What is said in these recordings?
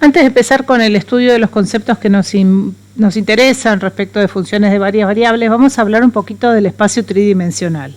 Antes de empezar con el estudio de los conceptos que nos interesan respecto de funciones de varias variables, vamos a hablar un poquito del espacio tridimensional.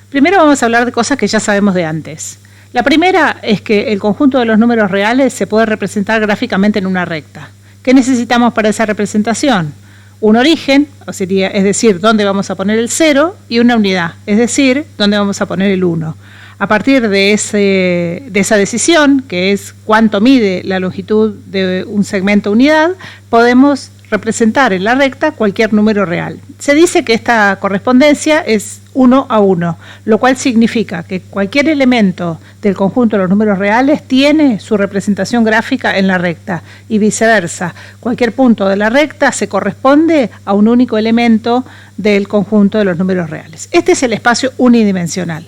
Primero vamos a hablar de cosas que ya sabemos de antes. La primera es que el conjunto de los números reales se puede representar gráficamente en una recta. ¿Qué necesitamos para esa representación? Un origen, es decir, dónde vamos a poner el 0, y una unidad, es decir, dónde vamos a poner el 1. A partir de esa decisión, que es cuánto mide la longitud de un segmento unidad, podemos representar en la recta cualquier número real. Se dice que esta correspondencia es 1 a 1, lo cual significa que cualquier elemento del conjunto de los números reales tiene su representación gráfica en la recta y viceversa. Cualquier punto de la recta se corresponde a un único elemento del conjunto de los números reales. Este es el espacio unidimensional.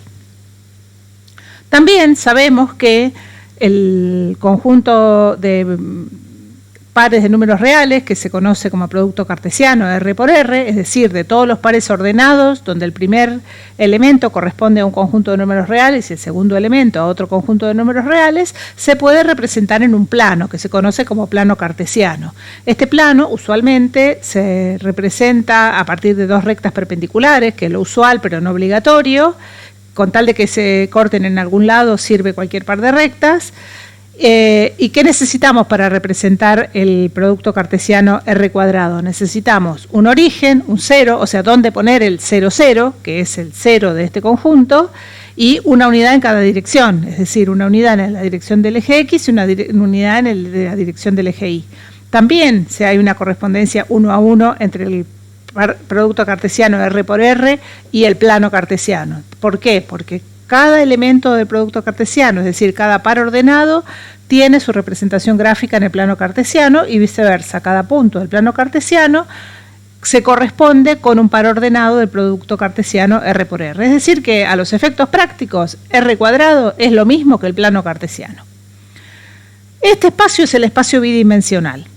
También sabemos que el conjunto de pares de números reales, que se conoce como producto cartesiano R por R, es decir, de todos los pares ordenados, donde el primer elemento corresponde a un conjunto de números reales y el segundo elemento a otro conjunto de números reales, se puede representar en un plano, que se conoce como plano cartesiano. Este plano usualmente se representa a partir de dos rectas perpendiculares, que es lo usual pero no obligatorio. Con tal de que se corten en algún lado sirve cualquier par de rectas. ¿Y qué necesitamos para representar el producto cartesiano R cuadrado? Necesitamos un origen, un 0, o sea, dónde poner el 0, 0, que es el 0 de este conjunto, y una unidad en cada dirección, es decir, una unidad en la dirección del eje X y una unidad en la dirección del eje Y. También si hay una correspondencia 1 a 1 entre el producto cartesiano R por R y el plano cartesiano. ¿Por qué? Porque cada elemento del producto cartesiano, es decir, cada par ordenado, tiene su representación gráfica en el plano cartesiano y viceversa. Cada punto del plano cartesiano se corresponde con un par ordenado del producto cartesiano R por R. Es decir, que a los efectos prácticos, R cuadrado es lo mismo que el plano cartesiano. Este espacio es el espacio bidimensional.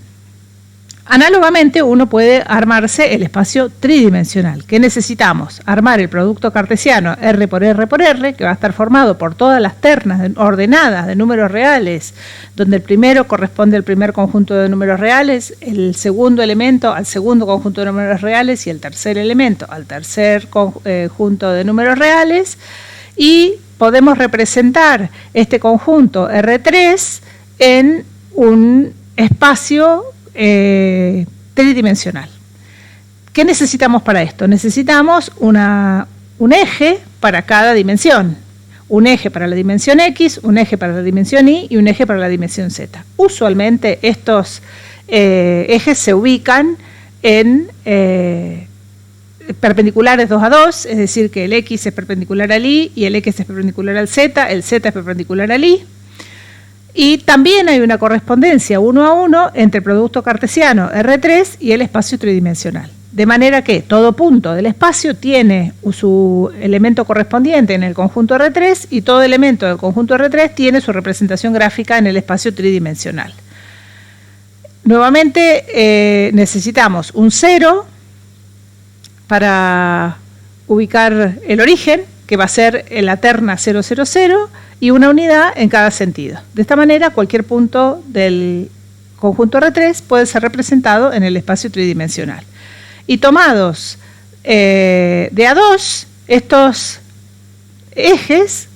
Análogamente, uno puede armarse el espacio tridimensional. ¿Qué necesitamos? Armar el producto cartesiano R por R, que va a estar formado por todas las ternas ordenadas de números reales, donde el primero corresponde al primer conjunto de números reales, el segundo elemento al segundo conjunto de números reales y el tercer elemento al tercer conjunto de números reales, y podemos representar este conjunto R3 en un espacio tridimensional. ¿Qué necesitamos para esto? Necesitamos un eje para cada dimensión. Un eje para la dimensión X, un eje para la dimensión Y y un eje para la dimensión Z. Usualmente estos ejes se ubican en perpendiculares 2 a 2, es decir, que el X es perpendicular al Y y el X es perpendicular al Z, el Z es perpendicular al Y. Y también hay una correspondencia 1 a 1 entre el producto cartesiano R3 y el espacio tridimensional. De manera que todo punto del espacio tiene su elemento correspondiente en el conjunto R3 y todo elemento del conjunto R3 tiene su representación gráfica en el espacio tridimensional. Nuevamente necesitamos un 0 para ubicar el origen, que va a ser en la terna 0, 0, 0, y una unidad en cada sentido. De esta manera, cualquier punto del conjunto R3 puede ser representado en el espacio tridimensional. Y tomados de a 2, estos ejes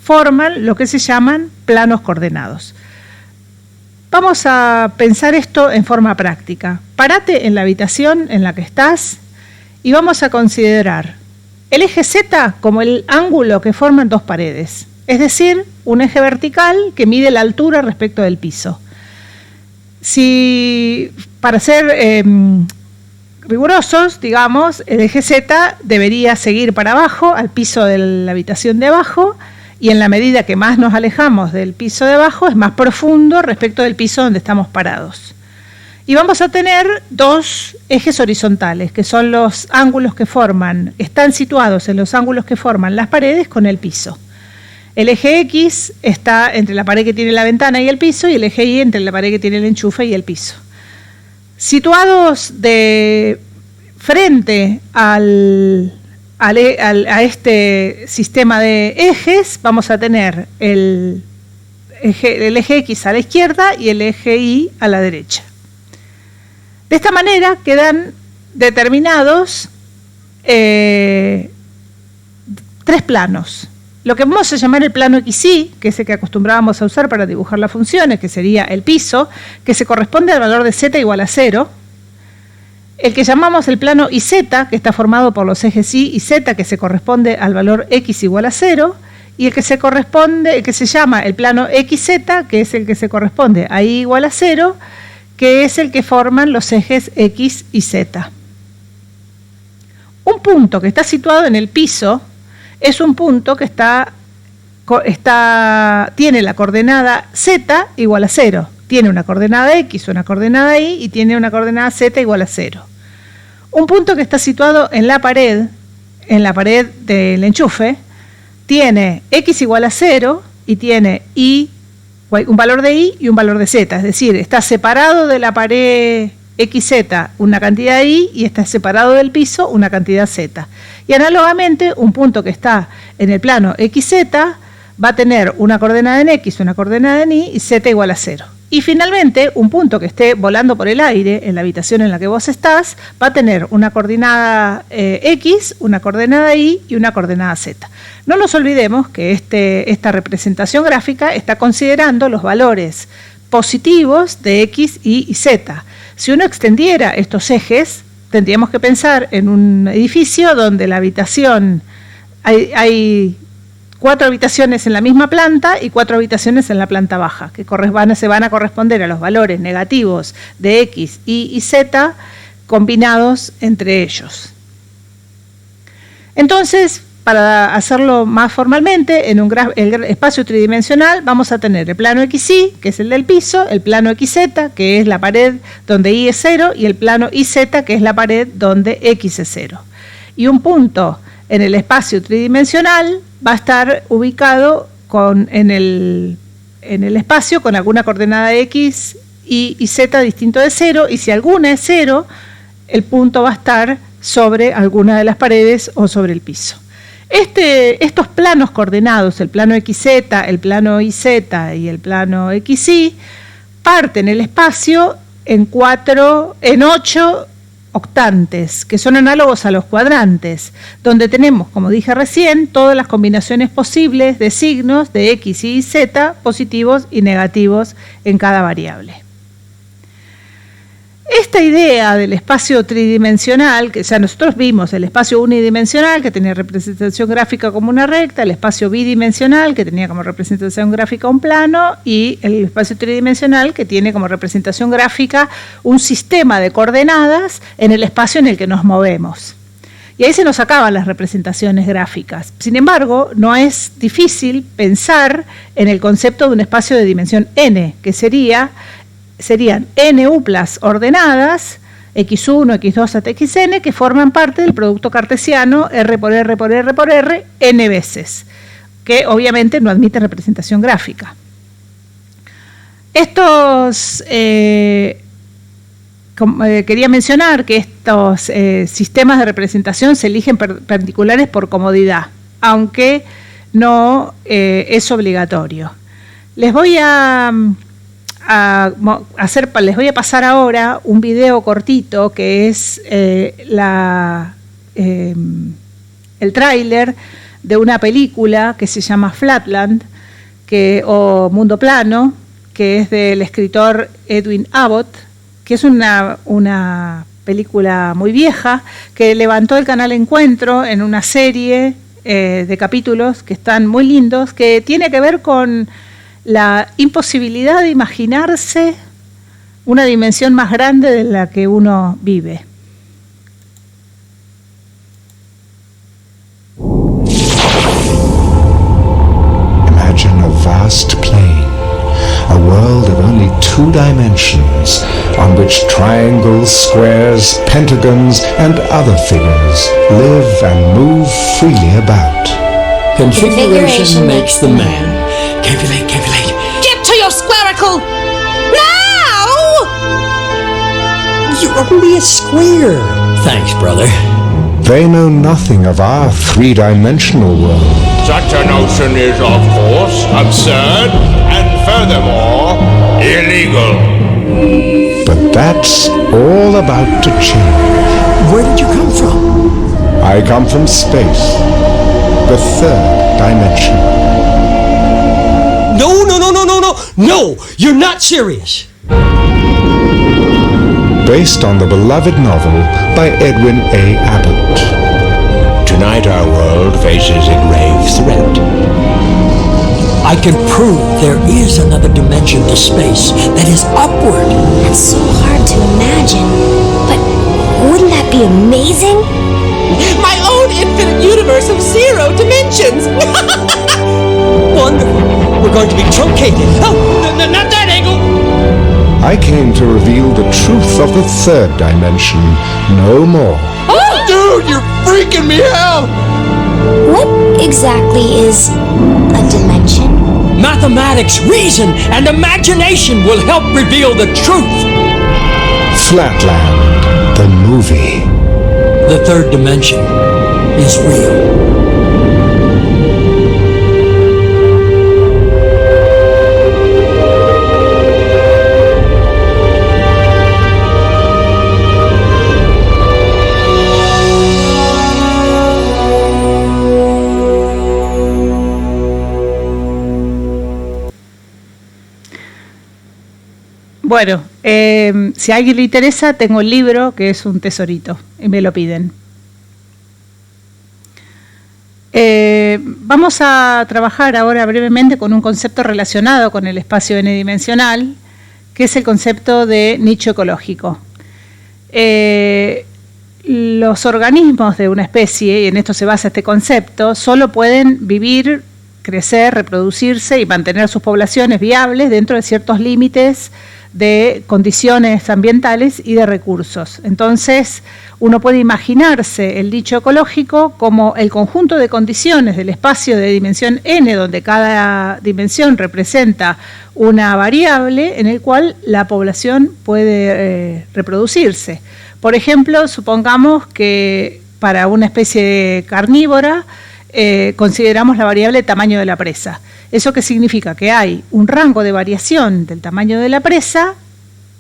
forman lo que se llaman planos coordenados. Vamos a pensar esto en forma práctica. Parate en la habitación en la que estás y vamos a considerar el eje Z como el ángulo que forman dos paredes, es decir, un eje vertical que mide la altura respecto del piso. Si para ser rigurosos, digamos, el eje Z debería seguir para abajo, al piso de la habitación de abajo, y en la medida que más nos alejamos del piso de abajo, es más profundo respecto del piso donde estamos parados. Y vamos a tener dos ejes horizontales, que son los ángulos que están situados en los ángulos que forman las paredes con el piso. El eje X está entre la pared que tiene la ventana y el piso, y el eje Y entre la pared que tiene el enchufe y el piso. Situados de frente a este sistema de ejes, vamos a tener el el eje X a la izquierda y el eje Y a la derecha. De esta manera quedan determinados 3 planos. Lo que vamos a llamar el plano XY, que es el que acostumbrábamos a usar para dibujar las funciones, que sería el piso, que se corresponde al valor de z igual a 0. El que llamamos el plano YZ, que está formado por los ejes Y y Z, que se corresponde al valor X igual a 0. Y el que se llama el plano XZ, que es el que se corresponde a Y igual a 0, que es el que forman los ejes X y Z. Un punto que está situado en el piso es un punto que tiene la coordenada Z igual a 0. Tiene una coordenada X, una coordenada Y y tiene una coordenada Z igual a 0. Un punto que está situado en la pared del enchufe, tiene X igual a 0 y tiene un valor de Y y un valor de Z. Es decir, está separado de la pared XZ una cantidad Y y está separado del piso una cantidad Z. Y análogamente, un punto que está en el plano XZ va a tener una coordenada en X, una coordenada en Y y Z igual a 0. Y finalmente, un punto que esté volando por el aire en la habitación en la que vos estás va a tener una coordenada X, una coordenada Y y una coordenada Z. No nos olvidemos que esta representación gráfica está considerando los valores positivos de X, Y y Z. Si uno extendiera estos ejes, tendríamos que pensar en un edificio donde la habitación hay 4 habitaciones en la misma planta y 4 habitaciones en la planta baja, que se van a corresponder a los valores negativos de X, Y y Z combinados entre ellos. Entonces, para hacerlo más formalmente, en el espacio tridimensional vamos a tener el plano XY, que es el del piso, el plano XZ, que es la pared donde Y es 0, y el plano YZ, que es la pared donde X es 0. Y un punto en el espacio tridimensional va a estar ubicado en el espacio con alguna coordenada X, Y y Z distinto de 0, y si alguna es 0, el punto va a estar sobre alguna de las paredes o sobre el piso. Estos planos coordenados, el plano XZ, el plano YZ y el plano XY, parten el espacio en 8 octantes, que son análogos a los cuadrantes, donde tenemos, como dije recién, todas las combinaciones posibles de signos de X, Y y Z, positivos y negativos en cada variable. Esta idea del espacio tridimensional, que ya nosotros vimos el espacio unidimensional, que tenía representación gráfica como una recta, el espacio bidimensional, que tenía como representación gráfica un plano, y el espacio tridimensional, que tiene como representación gráfica un sistema de coordenadas en el espacio en el que nos movemos. Y ahí se nos acaban las representaciones gráficas. Sin embargo, no es difícil pensar en el concepto de un espacio de dimensión n, que serían n uplas ordenadas, x1, x2 hasta xn, que forman parte del producto cartesiano r por r por r por r n veces, que obviamente no admite representación gráfica. Quería mencionar que estos sistemas de representación se eligen particulares por comodidad, aunque no es obligatorio. Les voy a pasar ahora un video cortito que es el tráiler de una película que se llama Flatland o Mundo Plano, que es del escritor Edwin Abbott, que es una película muy vieja que levantó el canal Encuentro en una serie de capítulos que están muy lindos, que tiene que ver con la imposibilidad de imaginarse una dimensión más grande de la que uno vive. Imagine a vast plane, a world of only 2 dimensions, on which triangles, squares, pentagons, and other figures live and move freely about. Configuration makes the man. Calculate, calculate. Get to your squaricle! Now! You're only a square. Thanks, brother. They know nothing of our 3-dimensional world. Such a notion is, of course, absurd and furthermore, illegal. But that's all about to change. Where did you come from? I come from space, the third dimension. No! You're not serious! Based on the beloved novel by Edwin A. Abbott. Tonight our world faces a grave threat. I can prove there is another dimension to space that is upward. That's so hard to imagine. But wouldn't that be amazing? My own infinite universe of 0 dimensions! Wonderful. We're going to be truncated. Oh, not that angle! I came to reveal the truth of the third dimension, no more. Dude, you're freaking me out! What exactly is a dimension? Mathematics, reason, and imagination will help reveal the truth. Flatland, the movie. The third dimension is real. Bueno, si a alguien le interesa, tengo el libro que es un tesorito y me lo piden. Vamos a trabajar ahora brevemente con un concepto relacionado con el espacio n-dimensional, que es el concepto de nicho ecológico. Los organismos de una especie, y en esto se basa este concepto, solo pueden vivir, crecer, reproducirse y mantener sus poblaciones viables dentro de ciertos límites de condiciones ambientales y de recursos. Entonces, uno puede imaginarse el nicho ecológico como el conjunto de condiciones del espacio de dimensión n, donde cada dimensión representa una variable en el cual la población puede reproducirse. Por ejemplo, supongamos que para una especie carnívora consideramos la variable tamaño de la presa. ¿Eso qué significa? Que hay un rango de variación del tamaño de la presa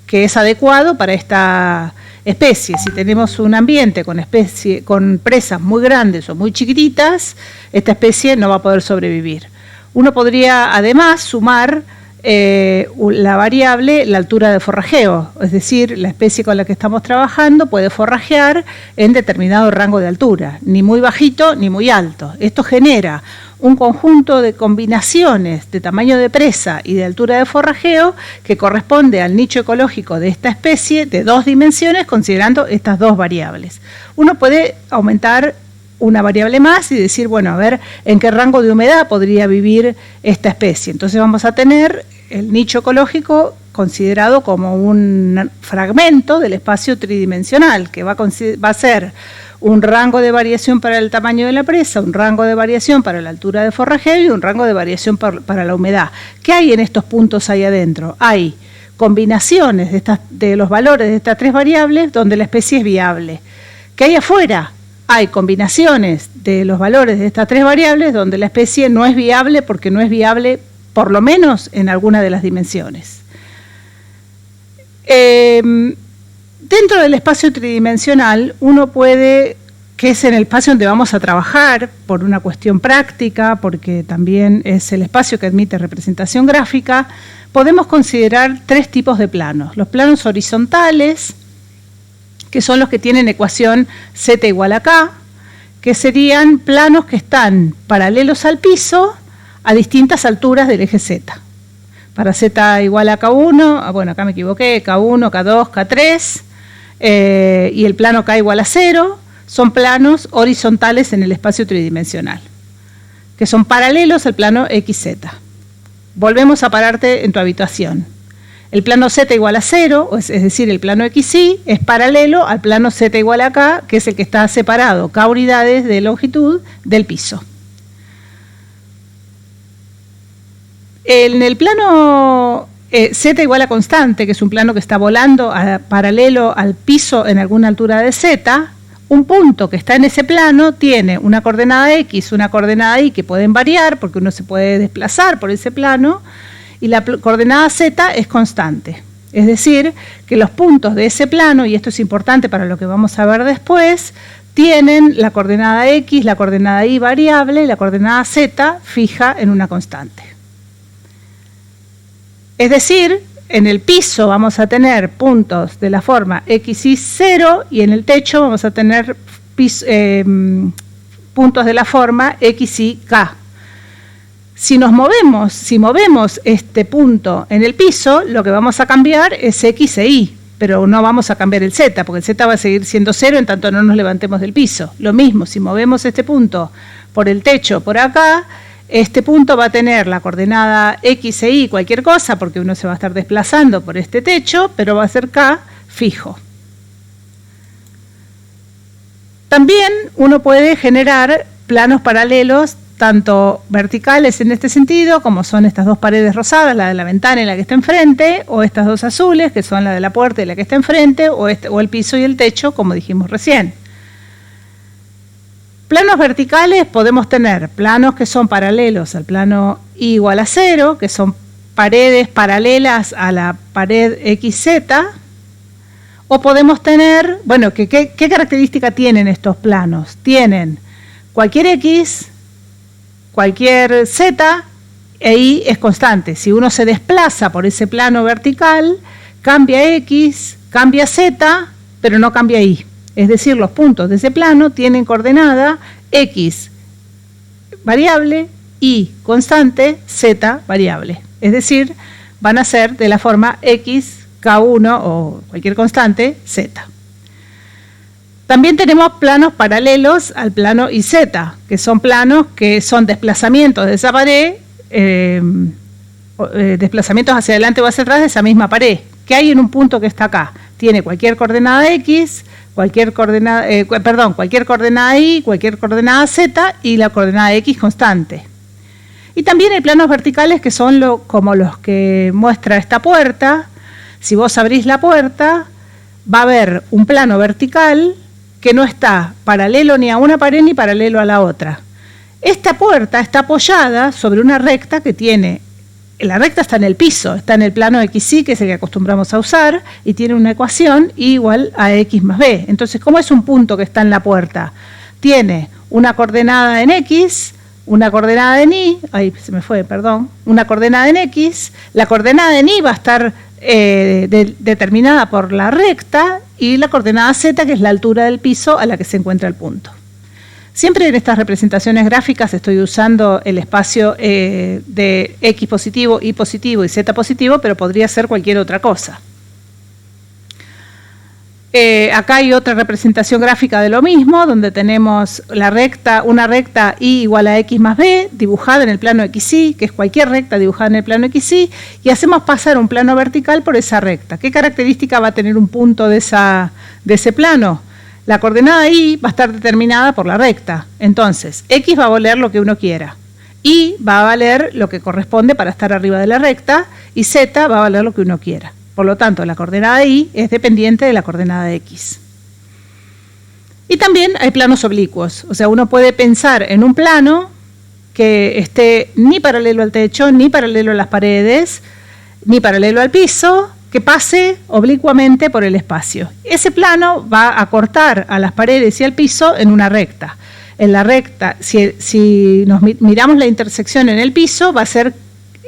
que es adecuado para esta especie. Si tenemos un ambiente con presas muy grandes o muy chiquititas, esta especie no va a poder sobrevivir. Uno podría además sumar la variable, la altura de forrajeo, es decir, la especie con la que estamos trabajando puede forrajear en determinado rango de altura, ni muy bajito ni muy alto. Esto genera un conjunto de combinaciones de tamaño de presa y de altura de forrajeo que corresponde al nicho ecológico de esta especie de 2 dimensiones, considerando estas 2 variables. Uno puede aumentar una variable más y decir, bueno, a ver en qué rango de humedad podría vivir esta especie. Entonces vamos a tener el nicho ecológico considerado como un fragmento del espacio tridimensional, que va a ser un rango de variación para el tamaño de la presa, un rango de variación para la altura de forrajeo y un rango de variación para la humedad. ¿Qué hay en estos puntos ahí adentro? Hay combinaciones de los valores de estas 3 variables donde la especie es viable. ¿Qué hay afuera? Hay combinaciones de los valores de estas 3 variables donde la especie no es viable porque no es viable por lo menos en alguna de las dimensiones. Dentro del espacio tridimensional, uno puede, que es en el espacio donde vamos a trabajar por una cuestión práctica, porque también es el espacio que admite representación gráfica, podemos considerar 3 tipos de planos. Los planos horizontales, que son los que tienen ecuación z igual a k, que serían planos que están paralelos al piso a distintas alturas del eje z. Para z igual a k1, bueno, acá me equivoqué, k1, k2, k3, y el plano k igual a 0, son planos horizontales en el espacio tridimensional, que son paralelos al plano xz. Volvemos a pararte en tu habitación. El plano z igual a 0, es decir, el plano xy, es paralelo al plano z igual a k, que es el que está separado, k unidades de longitud del piso. En el plano z igual a constante, que es un plano que está volando paralelo al piso en alguna altura de z, un punto que está en ese plano tiene una coordenada x, una coordenada y que pueden variar porque uno se puede desplazar por ese plano, y la coordenada z es constante. Es decir, que los puntos de ese plano, y esto es importante para lo que vamos a ver después, tienen la coordenada x, la coordenada y variable y la coordenada z fija en una constante. Es decir, en el piso vamos a tener puntos de la forma x, y 0 y en el techo vamos a tener puntos de la forma x, y k. Si movemos este punto en el piso, lo que vamos a cambiar es x e y, pero no vamos a cambiar el z, porque el z va a seguir siendo 0 en tanto no nos levantemos del piso. Lo mismo, si movemos este punto por el techo, por acá, este punto va a tener la coordenada x e y cualquier cosa, porque uno se va a estar desplazando por este techo, pero va a ser k fijo. También uno puede generar planos paralelos, tanto verticales en este sentido, como son estas dos paredes rosadas, la de la ventana y la que está enfrente, o estas dos azules, que son la de la puerta y la que está enfrente, o el piso y el techo, como dijimos recién. Planos verticales podemos tener planos que son paralelos al plano y igual a 0, que son paredes paralelas a la pared XZ, o podemos tener, bueno, ¿qué característica tienen estos planos? Tienen cualquier X, cualquier Z, e Y es constante. Si uno se desplaza por ese plano vertical, cambia X, cambia Z, pero no cambia Y. Es decir, los puntos de ese plano tienen coordenada X variable, Y constante, Z variable. Es decir, van a ser de la forma X, K1 o cualquier constante, Z. También tenemos planos paralelos al plano IZ, que son planos que son desplazamientos de esa pared, desplazamientos hacia adelante o hacia atrás de esa misma pared. ¿Qué hay en un punto que está acá? Tiene cualquier coordenada X, cualquier coordenada Y, cualquier coordenada Z y la coordenada X constante. Y también hay planos verticales que son como los que muestra esta puerta. Si vos abrís la puerta, va a haber un plano vertical que no está paralelo ni a una pared ni paralelo a la otra. Esta puerta está apoyada sobre una recta que tiene, la recta está en el piso, está en el plano XY, que es el que acostumbramos a usar, y tiene una ecuación y igual a X más B. Entonces, ¿cómo es un punto que está en la puerta? Tiene una coordenada en X, una coordenada en Y, una coordenada en X, la coordenada en Y va a estar determinada por la recta y la coordenada Z, que es la altura del piso a la que se encuentra el punto. Siempre en estas representaciones gráficas estoy usando el espacio de X positivo, Y positivo y Z positivo, pero podría ser cualquier otra cosa. Acá hay otra representación gráfica de lo mismo, donde tenemos una recta Y igual a X más B, dibujada en el plano XY, que es cualquier recta dibujada en el plano XY, y hacemos pasar un plano vertical por esa recta. ¿Qué característica va a tener un punto de ese plano? La coordenada Y va a estar determinada por la recta. Entonces, X va a valer lo que uno quiera, Y va a valer lo que corresponde para estar arriba de la recta, y Z va a valer lo que uno quiera. Por lo tanto, la coordenada Y es dependiente de la coordenada X. Y también hay planos oblicuos. O sea, uno puede pensar en un plano que esté ni paralelo al techo, ni paralelo a las paredes, ni paralelo al piso, que pase oblicuamente por el espacio. Ese plano va a cortar a las paredes y al piso en una recta. En la recta, si nos miramos la intersección en el piso, va a ser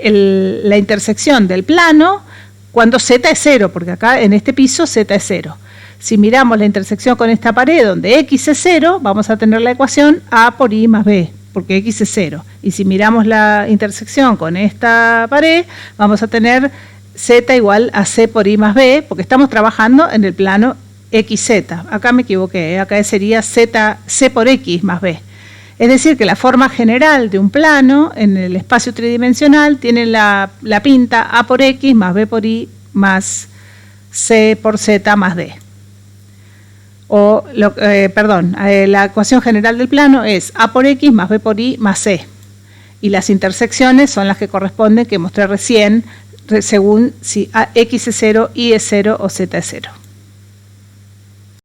la intersección del plano cuando Z es 0, porque acá en este piso Z es 0. Si miramos la intersección con esta pared donde X es 0, vamos a tener la ecuación A por Y más B, porque X es 0. Y si miramos la intersección con esta pared, vamos a tener Z igual a C por Y más B, porque estamos trabajando en el plano XZ. Acá me equivoqué, acá sería C por X más B. Es decir, que la forma general de un plano en el espacio tridimensional tiene la pinta A por X más B por Y más C por Z más D. La ecuación general del plano es A por X más B por Y más C. Y las intersecciones son las que corresponden, que mostré recién, según si X es 0, Y es 0 o Z es 0.